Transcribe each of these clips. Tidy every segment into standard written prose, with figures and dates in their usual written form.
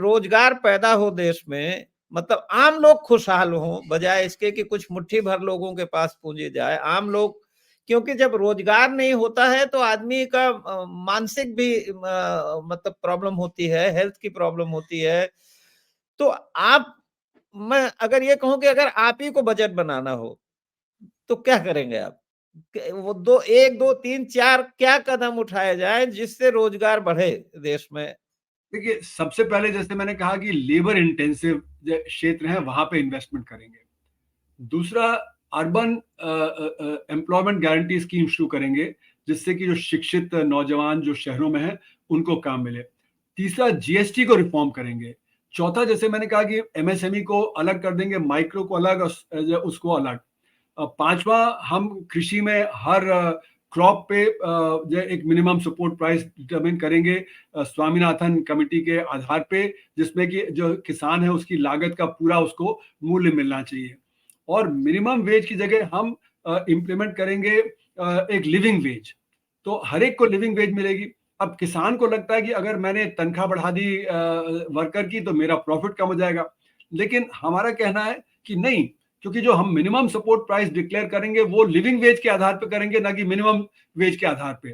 रोजगार पैदा हो देश में, मतलब आम लोग खुशहाल हों, बजाय इसके कि कुछ मुट्ठी भर लोगों के पास पूंजी जाए, आम लोग, क्योंकि जब रोजगार नहीं होता है तो आदमी का मानसिक भी मतलब प्रॉब्लम होती है, हेल्थ की प्रॉब्लम होती है। तो आप, मैं अगर ये कहूं कि अगर आप ही को बजट बनाना हो तो क्या करेंगे आप? वो दो, एक दो तीन चार क्या कदम उठाए जाए जिससे रोजगार बढ़े देश में? देखिए, सबसे पहले जैसे मैंने कहा कि लेबर इंटेंसिव क्षेत्र हैं, वहां पे इन्वेस्टमेंट करेंगे। दूसरा, अर्बन एम्प्लॉयमेंट गारंटी स्कीम शुरू करेंगे, जिससे कि जो शिक्षित नौजवान जो शहरों में हैं उनको काम मिले। तीसरा, जीएसटी को रिफॉर्म करेंगे। चौथा, जैसे मैंने कहा कि एमएसएमई को अलग कर देंगे, माइक्रो को अलग और उसको अलग। पांचवा, हम कृषि में हर क्रॉप पे जो एक मिनिमम सपोर्ट प्राइस डिटरमिन करेंगे स्वामीनाथन कमेटी के आधार पे, जिसमें कि जो किसान है उसकी लागत का पूरा उसको मूल्य मिलना चाहिए। और मिनिमम वेज की जगह हम इम्प्लीमेंट करेंगे एक लिविंग वेज, तो हर एक को लिविंग वेज मिलेगी। अब किसान को लगता है कि अगर मैंने तनख्वाह बढ़ा दी वर्कर की तो मेरा प्रॉफिट कम हो जाएगा, लेकिन हमारा कहना है कि नहीं, क्योंकि जो हम मिनिमम सपोर्ट प्राइस डिक्लेयर करेंगे वो लिविंग वेज के आधार पर करेंगे, ना कि मिनिमम वेज के आधार पे।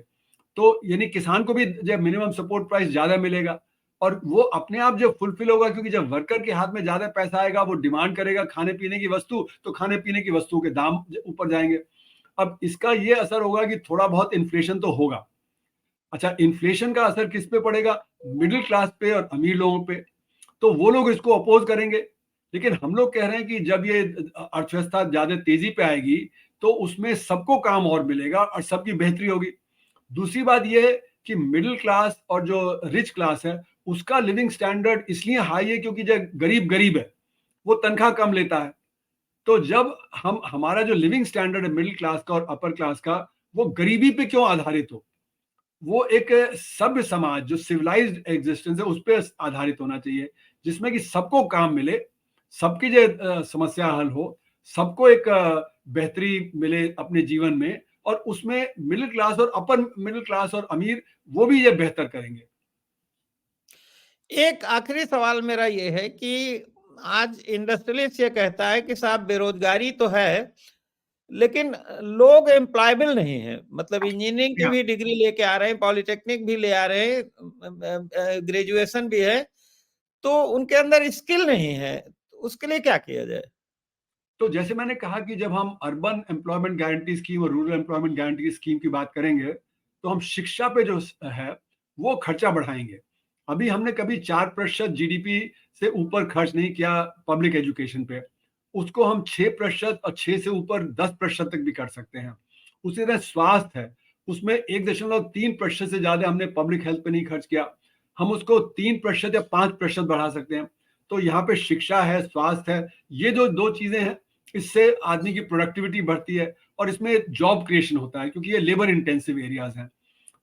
तो यानी किसान को भी जब मिनिमम सपोर्ट प्राइस ज्यादा मिलेगा और वो अपने आप जब फुलफिल होगा, क्योंकि जब वर्कर के हाथ में ज्यादा पैसा आएगा वो डिमांड करेगा खाने पीने की वस्तु, तो खाने पीने की वस्तुओं के दाम ऊपर जाएंगे। अब इसका ये असर होगा कि थोड़ा बहुत इन्फ्लेशन तो होगा। अच्छा, इन्फ्लेशन का असर किस पे पड़ेगा? मिडिल क्लास पे और अमीर लोगों पे। तो वो लोग इसको अपोज करेंगे, लेकिन हम लोग कह रहे हैं कि जब ये अर्थव्यवस्था ज्यादा तेजी पे आएगी तो उसमें सबको काम और मिलेगा और सबकी बेहतरी होगी। दूसरी बात यह है कि मिडिल क्लास और जो रिच क्लास है उसका लिविंग स्टैंडर्ड इसलिए हाई है क्योंकि जो गरीब गरीब है वो तनख्वाह कम लेता है। तो जब हम हमारा जो लिविंग स्टैंडर्ड है मिडिल क्लास का और अपर क्लास का, वो गरीबी पे क्यों आधारित हो, वो एक सभ्य समाज जो सिविलाइज्ड एग्जिस्टेंस है उस पर आधारित होना चाहिए, जिसमें कि सबको काम मिले, सबकी जो समस्या हल हो, सबको एक बेहतरी मिले अपने जीवन में, और उसमें मिडिल क्लास और अपर मिडिल क्लास और अमीर वो भी ये बेहतर करेंगे। एक आखिरी सवाल मेरा ये है कि आज इंडस्ट्रियलिस्ट ये कहता है कि साहब बेरोजगारी तो है, लेकिन लोग एम्प्लॉयबल नहीं है, मतलब इंजीनियरिंग की हाँ, भी डिग्री लेके आ रहे हैं, पॉलिटेक्निक भी ले आ रहे हैं, ग्रेजुएशन भी है, तो उनके अंदर स्किल नहीं है। तो उसके लिए क्या किया जाए? तो जैसे मैंने कहा कि जब हम अर्बन एम्प्लॉयमेंट गारंटी स्कीम और रूरल एम्प्लॉयमेंट गारंटी स्कीम की बात करेंगे तो हम शिक्षा पे जो है वो खर्चा बढ़ाएंगे। अभी हमने कभी 4% जीडीपी से ऊपर खर्च नहीं किया पब्लिक एजुकेशन पे, उसको हम 6% और 6 से ऊपर 10% तक भी कर सकते हैं। उसी तरह स्वास्थ्य है, उसमें 1.3% से ज्यादा हमने पब्लिक हेल्थ पे नहीं खर्च किया, हम उसको 3% या 5% बढ़ा सकते हैं। तो यहाँ पे शिक्षा है, स्वास्थ्य है, ये जो दो चीजें हैं इससे आदमी की प्रोडक्टिविटी बढ़ती है और इसमें जॉब क्रिएशन होता है, क्योंकि ये लेबर इंटेंसिव एरियाज हैं।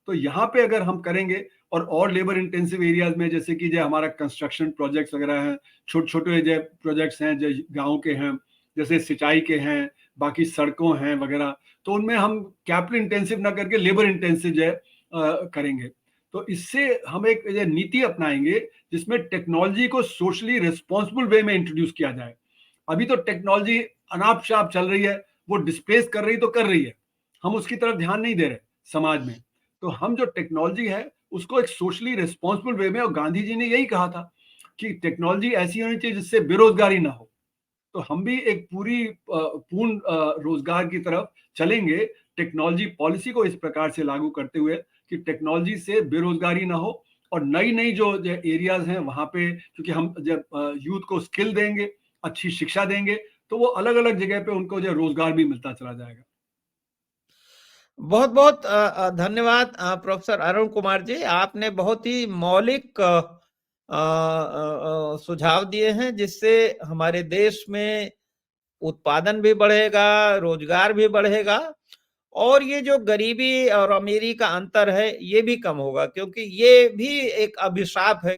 तो यहाँ पे अगर हम करेंगे और लेबर इंटेंसिव एरियाज में जैसे कि जो हमारा कंस्ट्रक्शन प्रोजेक्ट्स वगैरह हैं, छोटे छोटे जो प्रोजेक्ट्स हैं जो गाँव के हैं, जैसे सिंचाई के हैं, बाकी सड़कों हैं वगैरह, तो उनमें हम कैपिटल इंटेंसिव ना करके लेबर इंटेंसिव जो है करेंगे। तो इससे हम एक नीति अपनाएंगे जिसमें टेक्नोलॉजी को सोशली रिस्पॉन्सिबल वे में इंट्रोड्यूस किया जाए। अभी तो टेक्नोलॉजी अनाप शनाप चल रही है, वो डिस्प्लेस कर रही तो कर रही है, हम उसकी तरफ ध्यान नहीं दे रहे समाज में। तो हम जो टेक्नोलॉजी है उसको एक सोशली रिस्पॉन्सिबल वे में, और गांधी जी ने यही कहा था कि टेक्नोलॉजी ऐसी होनी चाहिए जिससे बेरोजगारी ना हो। तो हम भी एक पूरी पूर्ण रोजगार की तरफ चलेंगे, टेक्नोलॉजी पॉलिसी को इस प्रकार से लागू करते हुए कि टेक्नोलॉजी से बेरोजगारी ना हो, और नई नई जो एरियाज हैं वहां पे, क्योंकि हम जब यूथ को स्किल देंगे, अच्छी शिक्षा देंगे, तो वो अलग अलग जगह पे उनको जो रोजगार भी मिलता चला जाएगा। बहुत बहुत धन्यवाद प्रोफेसर अरुण कुमार जी, आपने बहुत ही मौलिक सुझाव दिए हैं जिससे हमारे देश में उत्पादन भी बढ़ेगा, रोजगार भी बढ़ेगा, और ये जो गरीबी और अमीरी का अंतर है ये भी कम होगा, क्योंकि ये भी एक अभिशाप है।